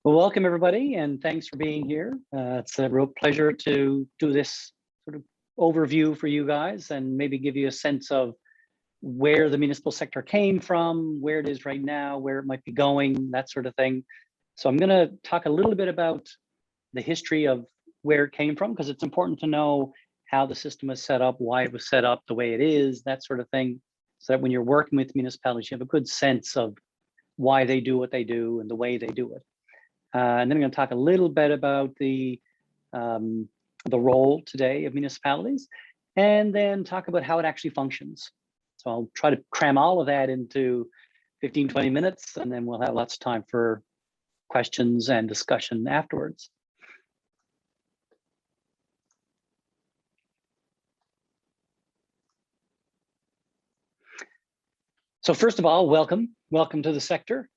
Well, welcome everybody, and thanks for being here. It's a real pleasure to do this sort of overview for you guys and maybe give you a sense of where the municipal sector came from, where it is right now, where it might be going, that sort of thing. So I'm going to talk a little bit about the history of where it came from, because it's important to know how the system was set up, why it was set up the way it is, that sort of thing, so that when you're working with municipalities, you have a good sense of why they do what they do and the way they do it. And then I'm going to talk a little bit about the role today of municipalities, and then talk about how it actually functions. So I'll try to cram all of that into 15, 20 minutes, and then we'll have lots of time for questions and discussion afterwards. So first of all, welcome to the sector.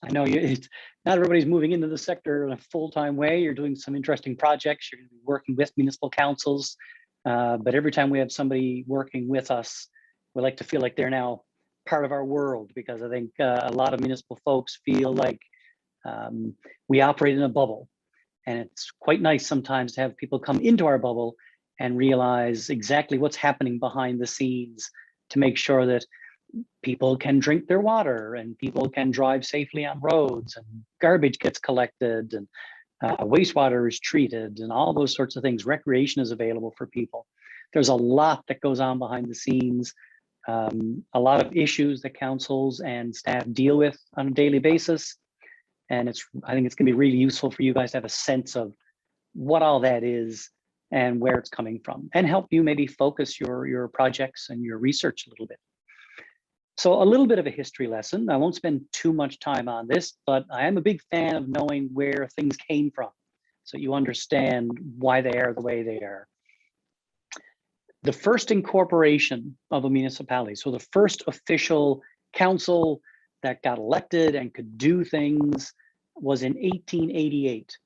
I know not everybody's moving into the sector in a full-time way. You're doing some interesting projects. You're going to be working with municipal councils. But every time we have somebody working with us, we like to feel like they're now part of our world, because I think a lot of municipal folks feel like we operate in a bubble. And it's quite nice sometimes to have people come into our bubble and realize exactly what's happening behind the scenes to make sure that people can drink their water and people can drive safely on roads, and garbage gets collected, and wastewater is treated, and all those sorts of things. Recreation is available for people. There's a lot that goes on behind the scenes, a lot of issues that councils and staff deal with on a daily basis. And I think it's going to be really useful for you guys to have a sense of what all that is and where it's coming from, and help you maybe focus your projects and your research a little bit. So a little bit of a history lesson. I won't spend too much time on this, but I am a big fan of knowing where things came from, so you understand why they are the way they are. The first incorporation of a municipality, so the first official council that got elected and could do things, was in 1888,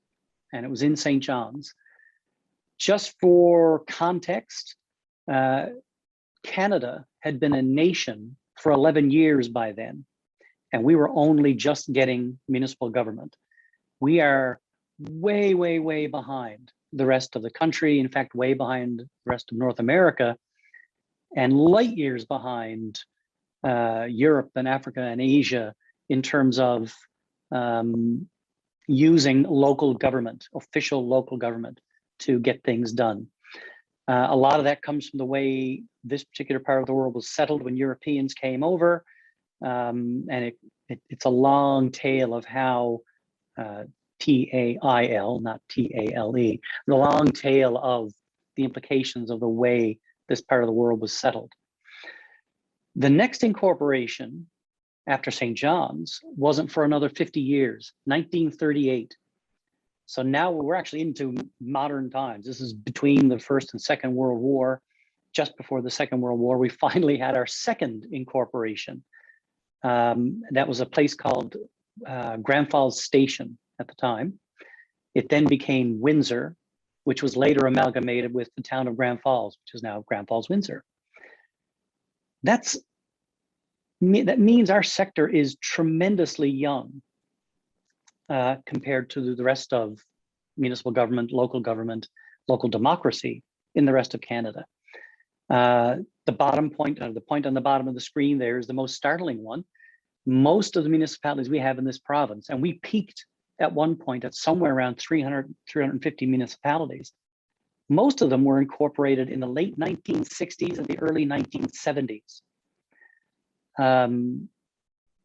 and it was in St. John's. Just for context, Canada had been a nation for 11 years by then, and we were only just getting municipal government. We are way, way, way behind the rest of the country. In fact, way behind the rest of North America, and light years behind Europe and Africa and Asia in terms of using local government, official local government, to get things done. A lot of that comes from the way this particular part of the world was settled when Europeans came over. And it's a long tale of how T-A-I-L, not T-A-L-E, the long tale of the implications of the way this part of the world was settled. The next incorporation after St. John's wasn't for another 50 years, 1938. So now we're actually into modern times. This is between the First and Second World War. Just before the Second World War, we finally had our second incorporation. That was a place called Grand Falls Station at the time. It then became Windsor, which was later amalgamated with the town of Grand Falls, which is now Grand Falls, Windsor. That means our sector is tremendously young compared to the rest of municipal government, local democracy in the rest of Canada. The bottom point, the point on the bottom of the screen there, is the most startling one. Most of the municipalities we have in this province, and we peaked at one point at somewhere around 350 municipalities. Most of them were incorporated in the late 1960s and the early 1970s.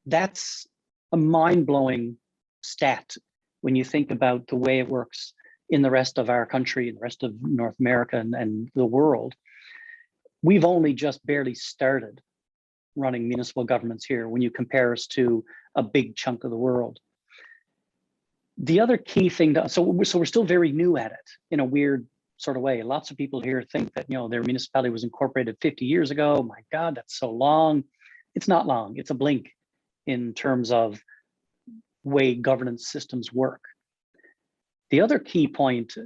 That's a mind-blowing stat when you think about the way it works in the rest of our country, and the rest of North America and the world. We've only just barely started running municipal governments here when you compare us to a big chunk of the world. The other key thing, so we're still very new at it in a weird sort of way. Lots of people here think that, their municipality was incorporated 50 years ago. Oh my God, that's so long. It's not long. It's a blink in terms of way governance systems work. The other key point,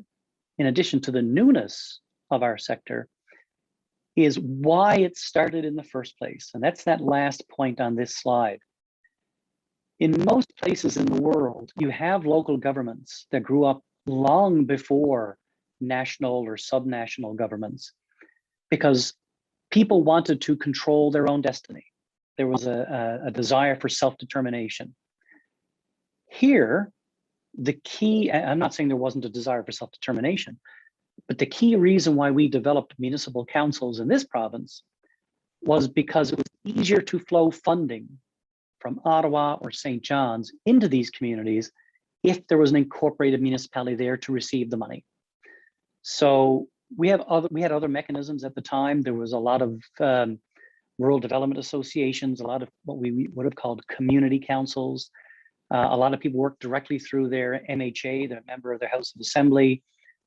in addition to the newness of our sector, is why it started in the first place. And that's that last point on this slide. In most places in the world, you have local governments that grew up long before national or subnational governments, because people wanted to control their own destiny. There was a desire for self-determination. Here, the key, I'm not saying there wasn't a desire for self-determination, but the key reason why we developed municipal councils in this province was because it was easier to flow funding from Ottawa or St. John's into these communities if there was an incorporated municipality there to receive the money. So we had other mechanisms at the time. There was a lot of rural development associations, a lot of what we would have called community councils. A lot of people worked directly through their MHA, their member of their House of Assembly,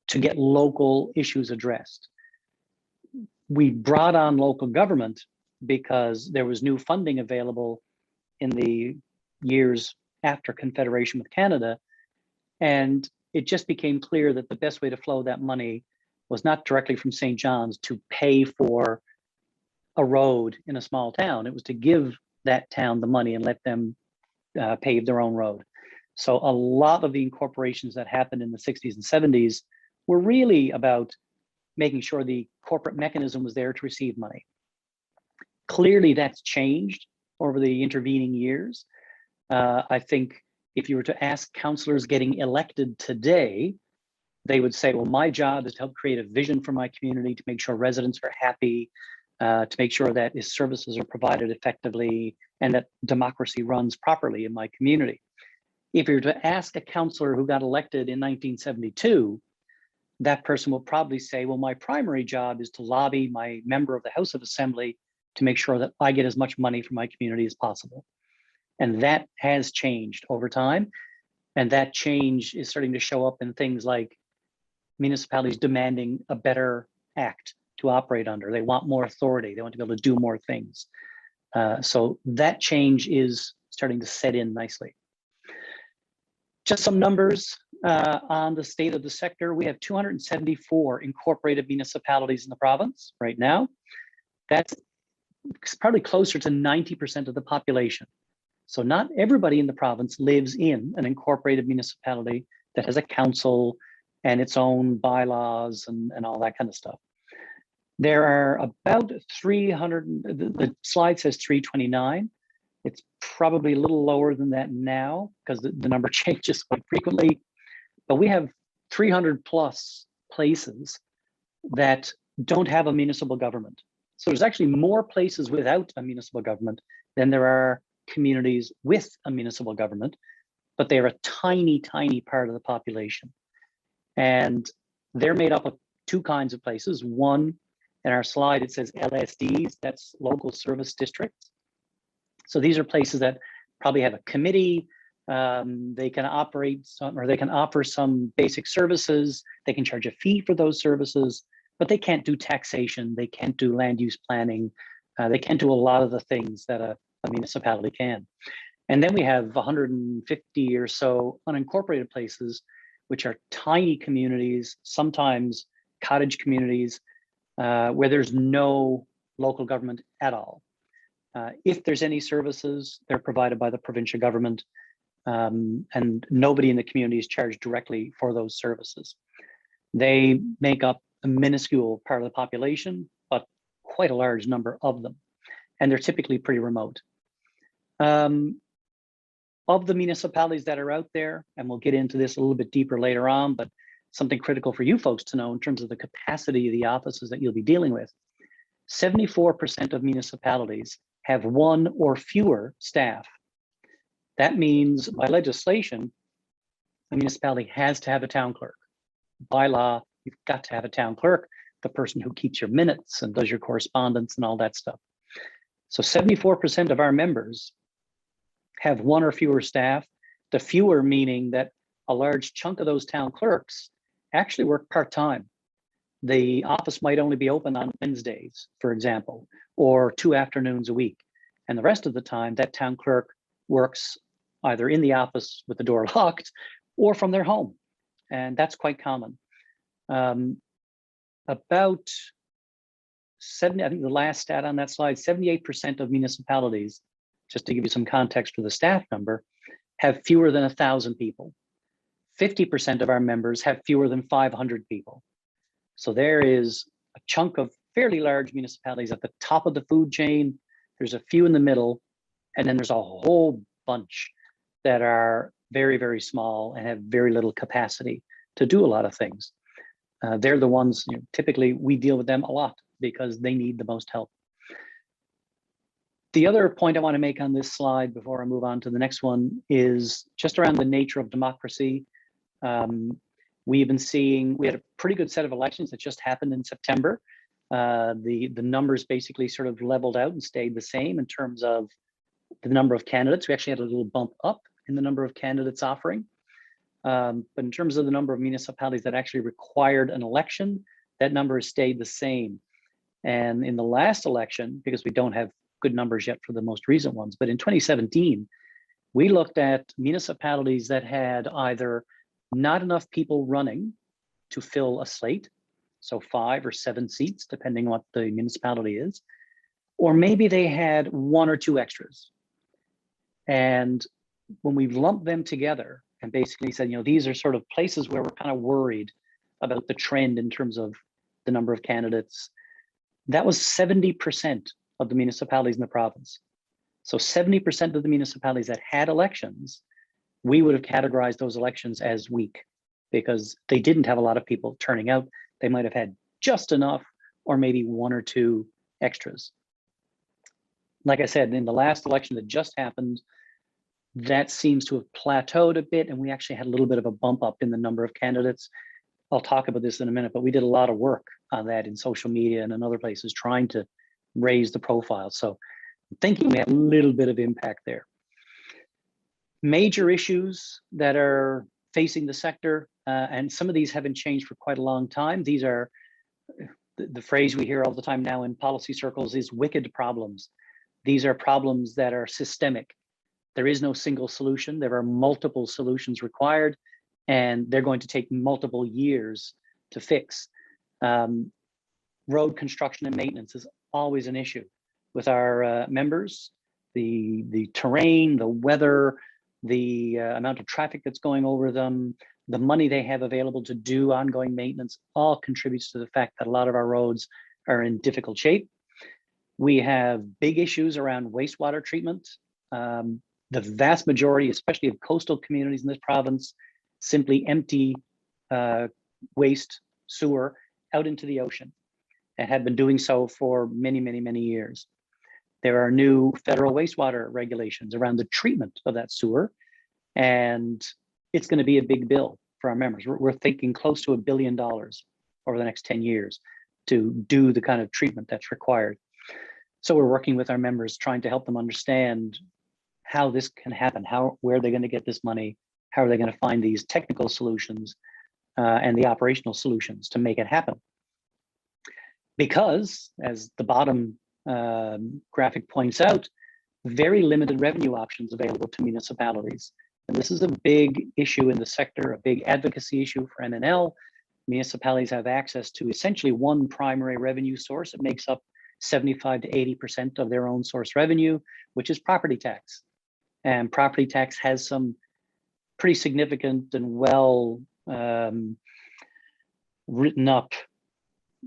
to get local issues addressed. We brought on local government because there was new funding available in the years after Confederation with Canada. And it just became clear that the best way to flow that money was not directly from St. John's to pay for a road in a small town. It was to give that town the money and let them pave their own road. So a lot of the incorporations that happened in the 60s and 70s were really about making sure the corporate mechanism was there to receive money. Clearly that's changed over the intervening years. I think if you were to ask councillors getting elected today, they would say, well, my job is to help create a vision for my community, to make sure residents are happy, to make sure that his services are provided effectively and that democracy runs properly in my community. If you were to ask a councillor who got elected in 1972, that person will probably say, well, my primary job is to lobby my member of the House of Assembly to make sure that I get as much money from my community as possible. And that has changed over time. And that change is starting to show up in things like municipalities demanding a better act to operate under. They want more authority. They want to be able to do more things. So that change is starting to set in nicely. Just some numbers on the state of the sector. We have 274 incorporated municipalities in the province right now. That's probably closer to 90% of the population. So not everybody in the province lives in an incorporated municipality that has a council and its own bylaws and all that kind of stuff. There are about 300, the slide says 329. It's probably a little lower than that now because the number changes quite frequently, but we have 300 plus places that don't have a municipal government. So there's actually more places without a municipal government than there are communities with a municipal government, but they're a tiny, tiny part of the population. And they're made up of two kinds of places. One, in our slide, it says LSDs, that's local service districts. So these are places that probably have a committee, they can operate some, or they can offer some basic services, they can charge a fee for those services, but they can't do taxation, they can't do land use planning, they can't do a lot of the things that a municipality can. And then we have 150 or so unincorporated places, which are tiny communities, sometimes cottage communities, where there's no local government at all. If there's any services, they're provided by the provincial government, and nobody in the community is charged directly for those services. They make up a minuscule part of the population, but quite a large number of them, and they're typically pretty remote. Of the municipalities that are out there, and we'll get into this a little bit deeper later on, but something critical for you folks to know in terms of the capacity of the offices that you'll be dealing with, 74% of municipalities have one or fewer staff. That means by legislation, a municipality has to have a town clerk. By law, you've got to have a town clerk, the person who keeps your minutes and does your correspondence and all that stuff. So 74% of our members have one or fewer staff, the fewer meaning that a large chunk of those town clerks actually work part-time. The office might only be open on Wednesdays, for example, or 2 afternoons a week. And the rest of the time, that town clerk works either in the office with the door locked or from their home. And that's quite common. About 70, I think the last stat on that slide, 78% of municipalities, just to give you some context for the staff number, have fewer than 1,000 people. 50% of our members have fewer than 500 people. So there is a chunk of fairly large municipalities at the top of the food chain. There's a few in the middle, and then there's a whole bunch that are very, very small and have very little capacity to do a lot of things. They're the ones, typically we deal with them a lot because they need the most help. The other point I want to make on this slide before I move on to the next one is just around the nature of democracy. We've been seeing, we had a pretty good set of elections that just happened in September. The numbers basically sort of leveled out and stayed the same in terms of the number of candidates. We actually had a little bump up in the number of candidates offering. But in terms of the number of municipalities that actually required an election, that number has stayed the same. And in the last election, because we don't have good numbers yet for the most recent ones, but in 2017, we looked at municipalities that had either not enough people running to fill a slate, so 5 or 7 seats, depending on what the municipality is, or maybe they had 1 or 2 extras. And when we've lumped them together and basically said, these are sort of places where we're kind of worried about the trend in terms of the number of candidates, that was 70% of the municipalities in the province. So 70% of the municipalities that had elections, we would have categorized those elections as weak because they didn't have a lot of people turning out. They might have had just enough or maybe 1 or 2 extras. Like I said, in the last election that just happened, that seems to have plateaued a bit, and we actually had a little bit of a bump up in the number of candidates. I'll talk about this in a minute, but we did a lot of work on that in social media and in other places trying to raise the profile. So I'm thinking we had a little bit of impact there. Major issues that are facing the sector, and some of these haven't changed for quite a long time. These are, the phrase we hear all the time now in policy circles is wicked problems. These are problems that are systemic. There is no single solution. There are multiple solutions required, and they're going to take multiple years to fix. Road construction and maintenance is always an issue with our members. The terrain, the weather, the amount of traffic that's going over them, the money they have available to do ongoing maintenance, all contributes to the fact that a lot of our roads are in difficult shape. We have big issues around wastewater treatment. The vast majority, especially of coastal communities in this province, simply empty waste sewer out into the ocean and have been doing so for many, many, many years. There are new federal wastewater regulations around the treatment of that sewer, and it's going to be a big bill for our members. We're thinking close to $1 billion over the next 10 years to do the kind of treatment that's required. So we're working with our members trying to help them understand how this can happen, where are they going to get this money, how are they going to find these technical solutions and the operational solutions to make it happen. Because, as the bottom graphic points out, very limited revenue options available to municipalities. And this is a big issue in the sector, a big advocacy issue for MNL. Municipalities have access to essentially one primary revenue source. It makes up 75 to 80% of their own source revenue, which is property tax. And property tax has some pretty significant and well written up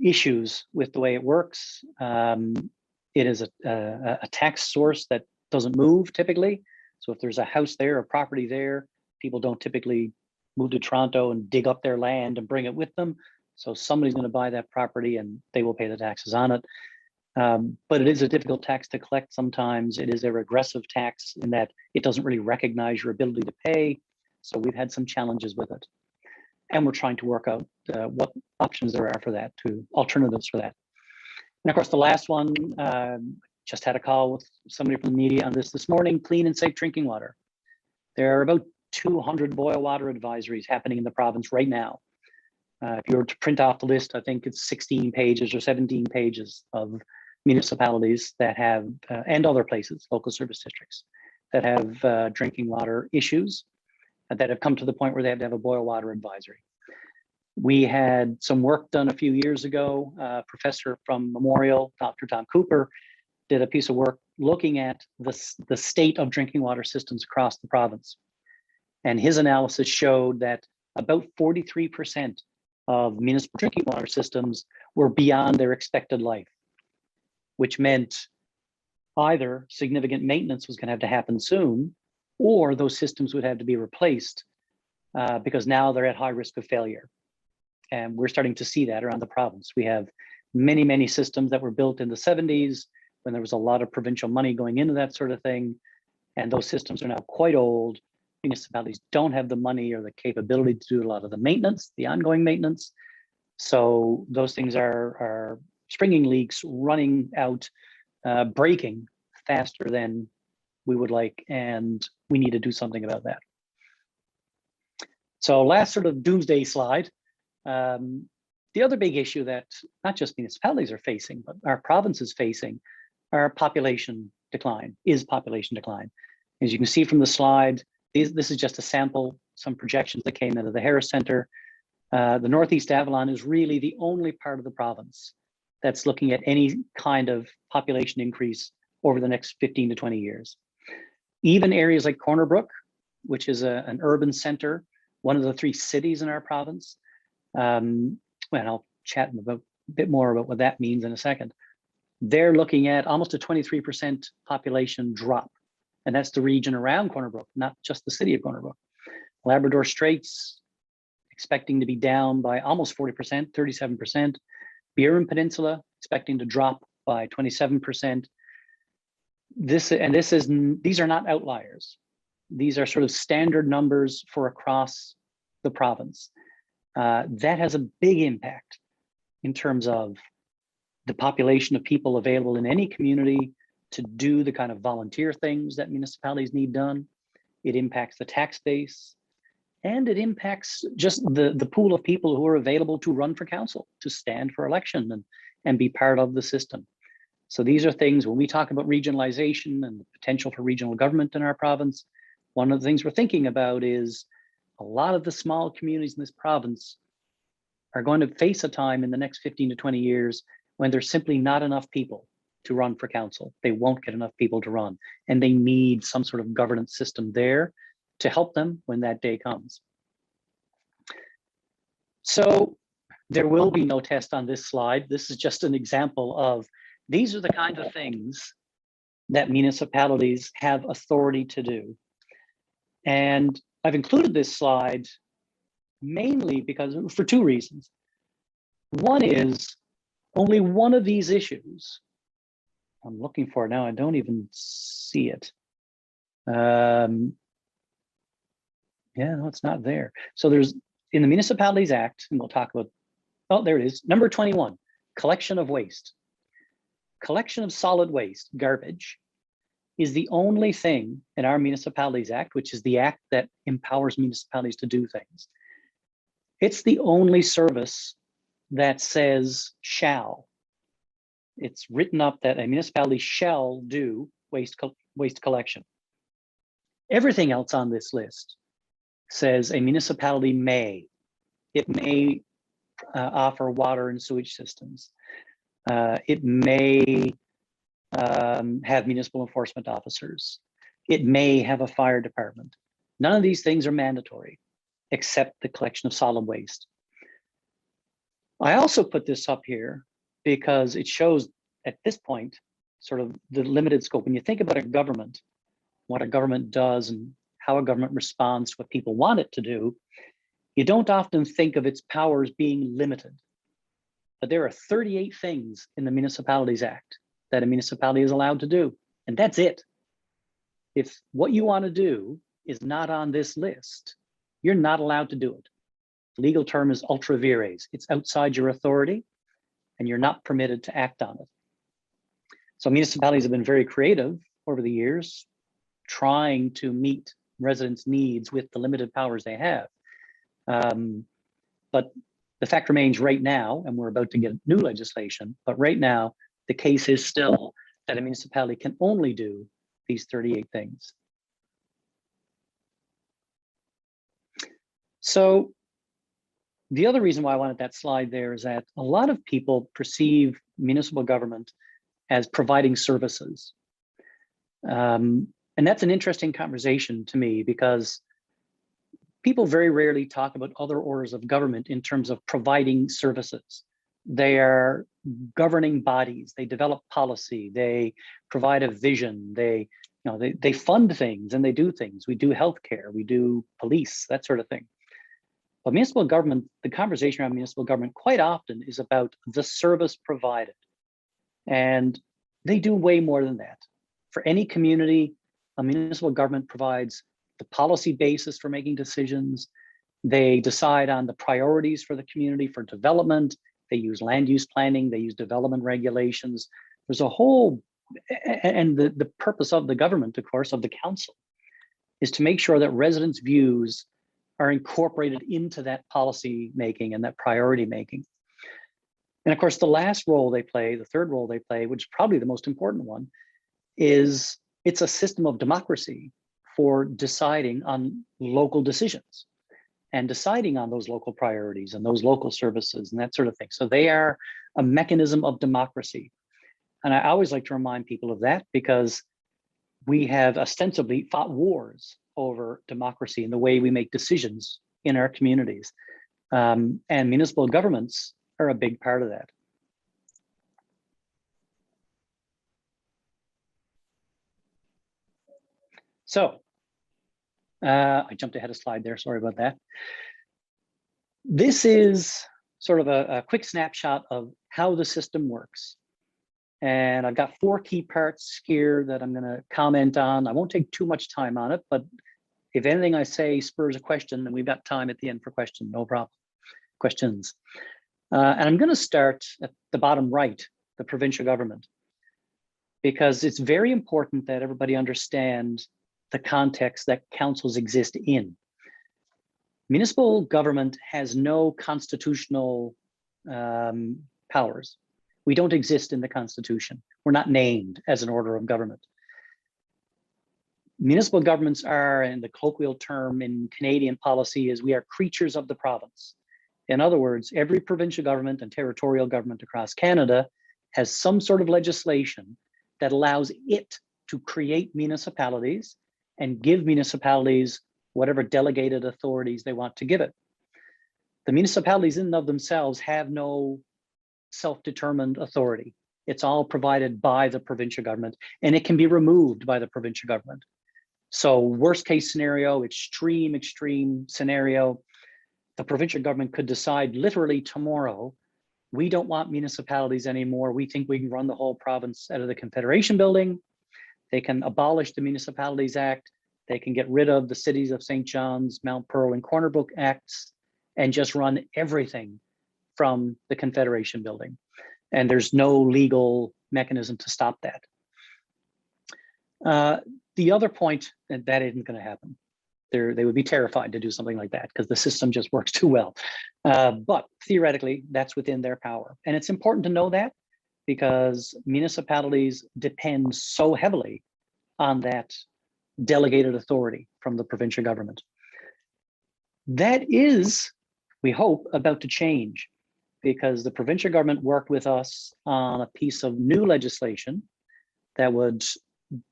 issues with the way it works. It is a tax source that doesn't move typically. So if there's a house there, a property there, people don't typically move to Toronto and dig up their land and bring it with them. So somebody's going to buy that property and they will pay the taxes on it. But it is a difficult tax to collect sometimes. It is a regressive tax in that it doesn't really recognize your ability to pay. So we've had some challenges with it. And we're trying to work out what options there are for that, alternatives for that. And of course, the last one, just had a call with somebody from the media on this morning, clean and safe drinking water. There are about 200 boil water advisories happening in the province right now. If you were to print off the list, I think it's 16 pages or 17 pages of municipalities that have, and other places, local service districts, that have drinking water issues that have come to the point where they have to have a boil water advisory. We had some work done a few years ago. A professor from Memorial, Dr. Tom Cooper, did a piece of work looking at the state of drinking water systems across the province. And his analysis showed that about 43% of municipal drinking water systems were beyond their expected life, which meant either significant maintenance was going to have to happen soon, or those systems would have to be replaced because now they're at high risk of failure. And we're starting to see that around the province. We have many, many systems that were built in the 70s when there was a lot of provincial money going into that sort of thing. And those systems are now quite old. Municipalities don't have the money or the capability to do a lot of the maintenance, the ongoing maintenance. So those things are springing leaks, running out, breaking faster than we would like, and we need to do something about that. So last sort of doomsday slide. The other big issue that not just municipalities are facing, but our province is facing, are population decline. As you can see from the slide, this is just a sample, some projections that came out of the Harris Center. The Northeast Avalon is really the only part of the province that's looking at any kind of population increase over the next 15 to 20 years. Even areas like Corner Brook, which is an urban center, one of the 3 cities in our province. Well, I'll chat a bit more about what that means in a second. They're looking at almost a 23% population drop. And that's the region around Corner Brook, not just the city of Corner Brook. Labrador Straits, expecting to be down by almost 40%, 37%. Burin Peninsula, expecting to drop by 27%. These are not outliers. These are sort of standard numbers for across the province. That has a big impact in terms of the population of people available in any community to do the kind of volunteer things that municipalities need done. It impacts the tax base, and it impacts just the pool of people who are available to run for council, to stand for election and be part of the system. So these are things, when we talk about regionalization and the potential for regional government in our province, one of the things we're thinking about is a lot of the small communities in this province are going to face a time in the next 15 to 20 years when there's simply not enough people to run for council. They won't get enough people to run, and they need some sort of governance system there to help them when that day comes. So there will be no test on this slide. This is just an example of, these are the kinds of things that municipalities have authority to do. And I've included this slide mainly because, for 2 reasons. One is, only one of these issues, I'm looking for it now, I don't even see it. Yeah, no, it's not there. So there's, in the Municipalities Act, and we'll talk about, oh, there it is, number 21, collection of waste. Collection of solid waste, garbage, is the only thing in our Municipalities Act, which is the act that empowers municipalities to do things. It's the only service that says shall. It's written up that a municipality shall do waste collection. Everything else on this list says a municipality may. It may offer water and sewage systems. It may have municipal enforcement officers. It may have a fire department. None of these things are mandatory, except the collection of solid waste. I also put this up here because it shows at this point sort of the limited scope. When you think about a government, what a government does and how a government responds to what people want it to do, you don't often think of its powers being limited. But there are 38 things in the Municipalities Act that a municipality is allowed to do, and that's it. If what you want to do is not on this list, you're not allowed to do it. The legal term is ultra vires. It's outside your authority, and you're not permitted to act on it. So municipalities have been very creative over the years, trying to meet residents' needs with the limited powers they have. But the fact remains right now, and we're about to get new legislation, but right now, the case is still that a municipality can only do these 38 things. So the other reason why I wanted that slide there is that a lot of people perceive municipal government as providing services. And that's an interesting conversation to me, because people very rarely talk about other orders of government in terms of providing services. They are governing bodies. They develop policy. They provide a vision. They fund things and they do things. We do healthcare. We do police, that sort of thing. But municipal government, the conversation around municipal government quite often is about the service provided. And they do way more than that. For any community, a municipal government provides the policy basis for making decisions. They decide on the priorities for the community for development. They use land use planning. They use development regulations. There's a whole, and the purpose of the government, of course, of the council, is to make sure that residents' views are incorporated into that policy making and that priority making. And of course, the last role they play, the third role they play, which is probably the most important one, is it's a system of democracy for deciding on local decisions and deciding on those local priorities and those local services and that sort of thing. So they are a mechanism of democracy. And I always like to remind people of that because we have ostensibly fought wars over democracy and the way we make decisions in our communities. And municipal governments are a big part of that. So I jumped ahead a slide there, sorry about that. This is sort of a quick snapshot of how the system works. And I've got 4 key parts here that I'm gonna comment on. I won't take too much time on it, but if anything I say spurs a question, then we've got time at the end for questions, no problem. Questions. And I'm gonna start at the bottom right, the provincial government, because it's very important that everybody understand the context that councils exist in. Municipal government has no constitutional powers. We don't exist in the Constitution. We're not named as an order of government. Municipal governments are, and the colloquial term in Canadian policy is, we are creatures of the province. In other words, every provincial government and territorial government across Canada has some sort of legislation that allows it to create municipalities and give municipalities whatever delegated authorities they want to give it. The municipalities in and of themselves have no self-determined authority. It's all provided by the provincial government, and it can be removed by the provincial government. So worst case scenario, extreme scenario, the provincial government could decide literally tomorrow, we don't want municipalities anymore. We think we can run the whole province out of the Confederation building. They can abolish the Municipalities Act. They can get rid of the cities of St. John's, Mount Pearl, and Corner Brook Acts and just run everything from the Confederation building. And there's no legal mechanism to stop that. The other point, that isn't going to happen. They would be terrified to do something like that because the system just works too well. But theoretically, that's within their power. And it's important to know that because municipalities depend so heavily on that delegated authority from the provincial government. That is, we hope, about to change because the provincial government worked with us on a piece of new legislation that would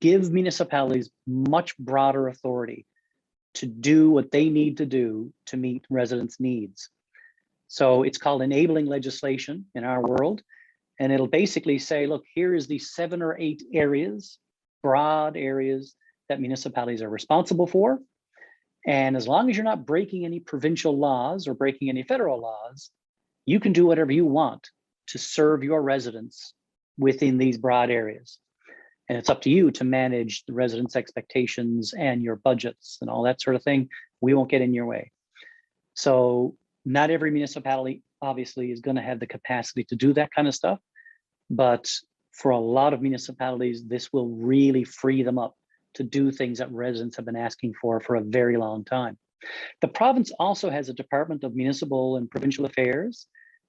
give municipalities much broader authority to do what they need to do to meet residents' needs. So it's called enabling legislation in our world. And it'll basically say, look, here is the 7 or 8 areas, broad areas that municipalities are responsible for. And as long as you're not breaking any provincial laws or breaking any federal laws, you can do whatever you want to serve your residents within these broad areas. And it's up to you to manage the residents' expectations and your budgets and all that sort of thing. We won't get in your way. So not every municipality obviously is going to have the capacity to do that kind of stuff. But for a lot of municipalities, this will really free them up to do things that residents have been asking for a very long time. The province also has a Department of Municipal and Provincial Affairs,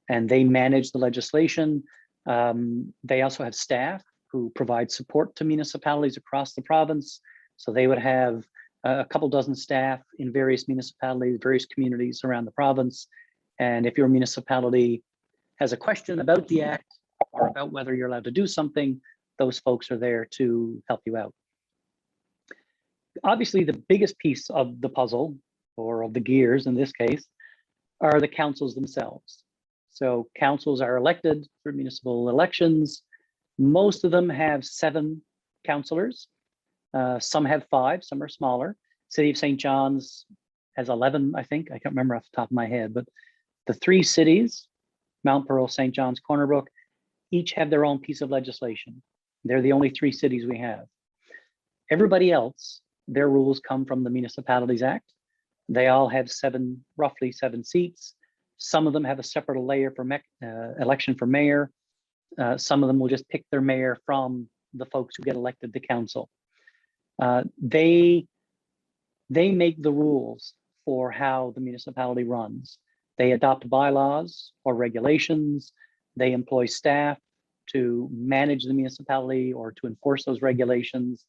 and they manage the legislation. They also have staff who provide support to municipalities across the province. So they would have a couple dozen staff in various municipalities, various communities around the province. And if your municipality has a question about the act or about whether you're allowed to do something, those folks are there to help you out. Obviously, the biggest piece of the puzzle, or of the gears in this case, are the councils themselves. So councils are elected through municipal elections. Most of them have 7 councillors. Some have 5, some are smaller. City of St. John's has 11, I think. I can't remember off the top of my head, but the 3 cities, Mount Pearl, St. John's, Corner Brook, each have their own piece of legislation. They're the only 3 cities we have. Everybody else, their rules come from the Municipalities Act. They all have roughly 7 seats. Some of them have a separate layer for election for mayor. Some of them will just pick their mayor from the folks who get elected to council. They make the rules for how the municipality runs. They adopt bylaws or regulations. They employ staff to manage the municipality or to enforce those regulations.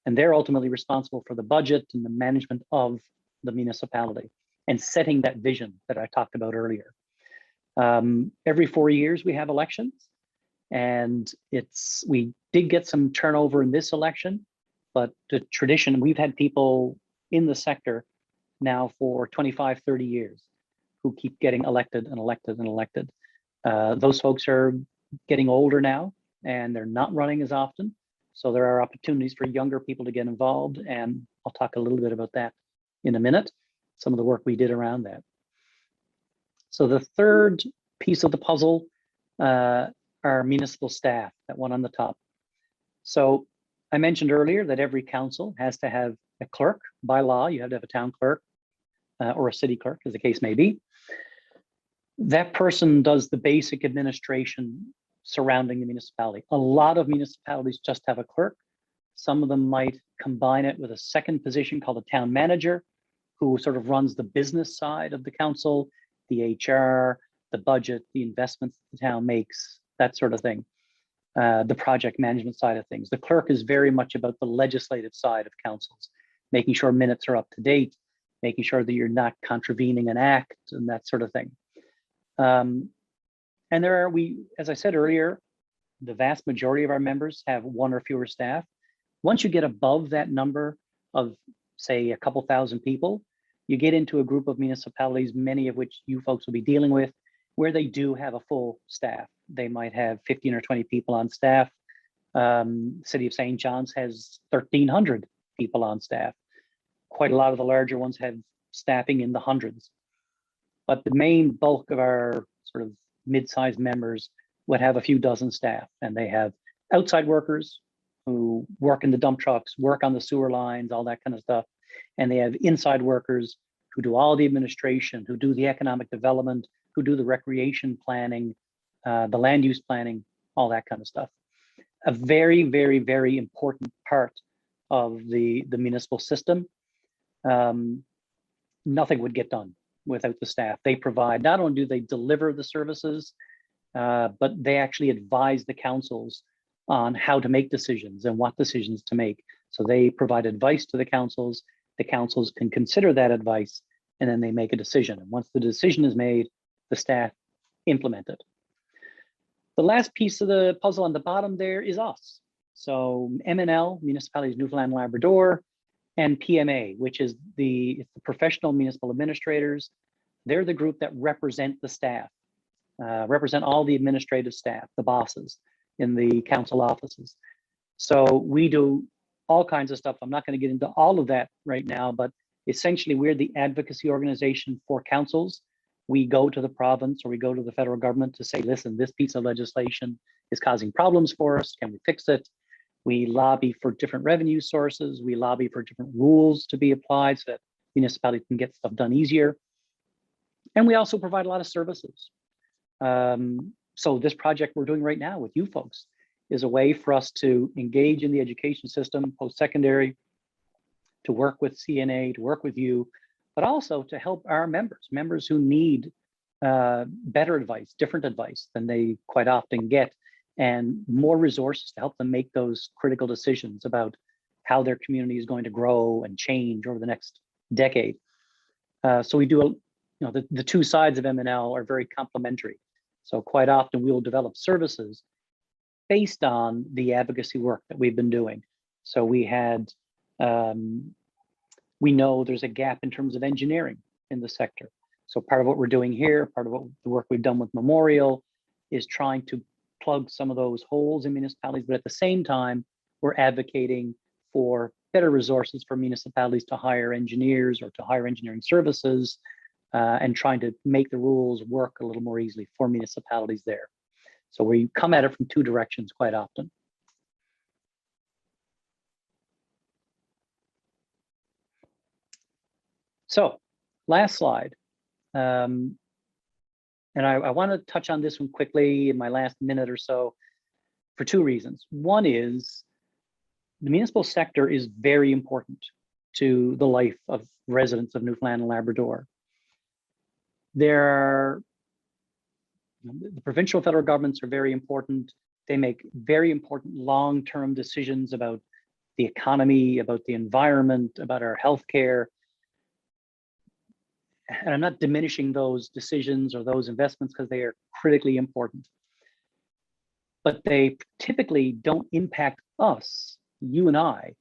And they're ultimately responsible for the budget and the management of the municipality and setting that vision that I talked about earlier. Every 4 years we have elections, and we did get some turnover in this election, but the tradition, we've had people in the sector now for 25, 30 years who keep getting elected and elected and elected. Those folks are getting older now and they're not running as often. So there are opportunities for younger people to get involved, and I'll talk a little bit about that in a minute, some of the work we did around that. So the third piece of the puzzle are municipal staff, that one on the top. So I mentioned earlier that every council has to have a clerk. By law, you have to have a town clerk or a city clerk, as the case may be. That person does the basic administration surrounding the municipality. A lot of municipalities just have a clerk. Some of them might combine it with a second position called a town manager, who sort of runs the business side of the council, the HR, the budget, the investments the town makes, that sort of thing. The project management side of things. The clerk is very much about the legislative side of councils, making sure minutes are up to date, making sure that you're not contravening an act and that sort of thing. And as I said earlier, the vast majority of our members have 1 or fewer staff. Once you get above that number of, say, a couple thousand people, you get into a group of municipalities, many of which you folks will be dealing with, where they do have a full staff. They might have 15 or 20 people on staff. City of St. John's has 1,300 people on staff. Quite a lot of the larger ones have staffing in the hundreds. But the main bulk of our sort of mid-sized members would have a few dozen staff, and they have outside workers who work in the dump trucks, work on the sewer lines, all that kind of stuff. And they have inside workers who do all the administration, who do the economic development, who do the recreation planning, the land use planning, all that kind of stuff. A very, very, very important part of the municipal system. Nothing would get done without the staff. They provide, not only do they deliver the services, but they actually advise the councils on how to make decisions and what decisions to make. So they provide advice to the councils can consider that advice, and then they make a decision. And once the decision is made, the staff implement it. The last piece of the puzzle on the bottom there is us. So MNL, Municipalities Newfoundland and Labrador, and PMA, which is the professional municipal administrators. They're the group that represent the staff, represent all the administrative staff, the bosses in the council offices. So we do all kinds of stuff. I'm not going to get into all of that right now, but essentially we're the advocacy organization for councils. We go to the province or we go to the federal government to say, listen, this piece of legislation is causing problems for us. Can we fix it? We lobby for different revenue sources. We lobby for different rules to be applied so that municipalities can get stuff done easier. And we also provide a lot of services. So this project we're doing right now with you folks is a way for us to engage in the education system, post-secondary, to work with CNA, to work with you, but also to help our members who need better advice, different advice than they quite often get, and more resources to help them make those critical decisions about how their community is going to grow and change over the next decade. So we do, the 2 sides of MNL are very complementary. So quite often we will develop services based on the advocacy work that we've been doing. So we We know there's a gap in terms of engineering in the sector. So part of what we're doing here, part of what the work we've done with Memorial is trying to plug some of those holes in municipalities, but at the same time, we're advocating for better resources for municipalities to hire engineers or to hire engineering services, and trying to make the rules work a little more easily for municipalities there. So we come at it from two directions quite often. So last slide. And I want to touch on this one quickly in my last minute or so for two reasons. One is the municipal sector is very important to the life of residents of Newfoundland and Labrador. The provincial and federal governments are very important. They make very important long-term decisions about the economy, about the environment, about our healthcare. And I'm not diminishing those decisions or those investments because they are critically important. But they typically don't impact us, you and I,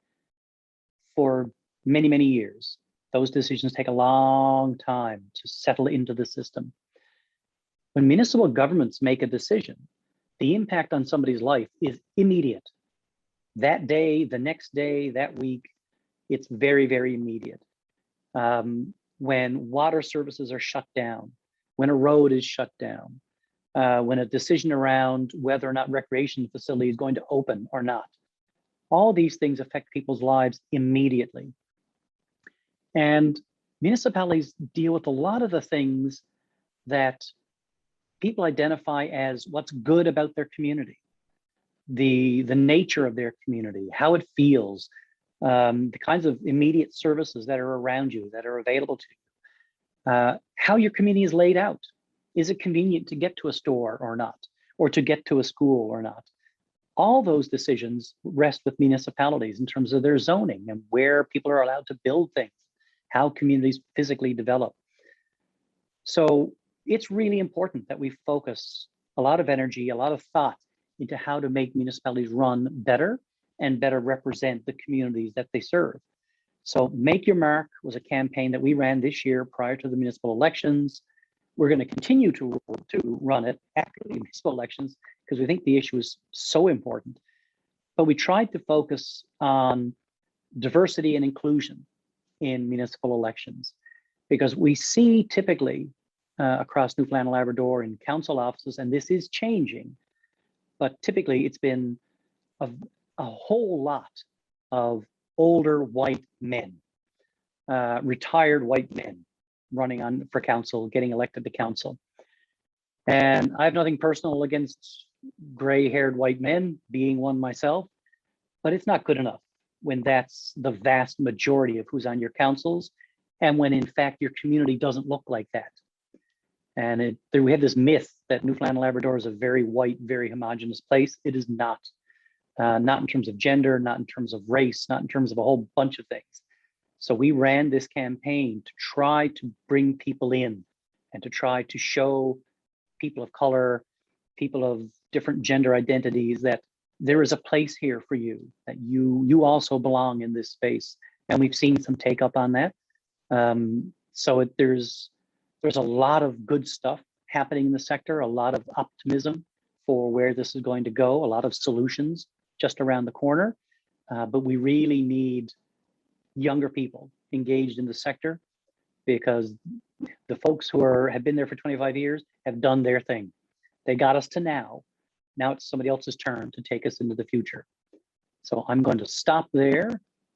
for many, many years. Those decisions take a long time to settle into the system. When municipal governments make a decision, the impact on somebody's life is immediate. That day, the next day, that week, it's very, very immediate. When water services are shut down, when a road is shut down, when a decision around whether or not recreation facility is going to open or not, all these things affect people's lives immediately. And municipalities deal with a lot of the things that people identify as what's good about their community, the nature of their community, how it feels, the kinds of immediate services that are around you, that are available to you, how your community is laid out. Is it convenient to get to a store or not, or to get to a school or not? All those decisions rest with municipalities in terms of their zoning and where people are allowed to build things, how communities physically develop. So it's really important that we focus a lot of energy, a lot of thought into how to make municipalities run better and better represent the communities that they serve. So Make Your Mark was a campaign that we ran this year prior to the municipal elections. We're going to continue to run it after the municipal elections because we think the issue is so important. But we tried to focus on diversity and inclusion in municipal elections because we see typically across Newfoundland and Labrador in council offices, and this is changing, but typically it's been a whole lot of older white men, retired white men running for council, getting elected to council. And I have nothing personal against gray-haired white men, being one myself, but it's not good enough when that's the vast majority of who's on your councils, and when in fact your community doesn't look like that. And we have this myth that Newfoundland and Labrador is a very white, very homogenous place. It is not. Not in terms of gender, not in terms of race, not in terms of a whole bunch of things. So we ran this campaign to try to bring people in and to try to show people of color, people of different gender identities that there is a place here for you, that you also belong in this space. And we've seen some take up on that. So there's a lot of good stuff happening in the sector, a lot of optimism for where this is going to go, a lot of solutions just around the corner, but we really need younger people engaged in the sector because the folks who have been there for 25 years have done their thing. They got us to now. Now it's somebody else's turn to take us into the future. So I'm going to stop there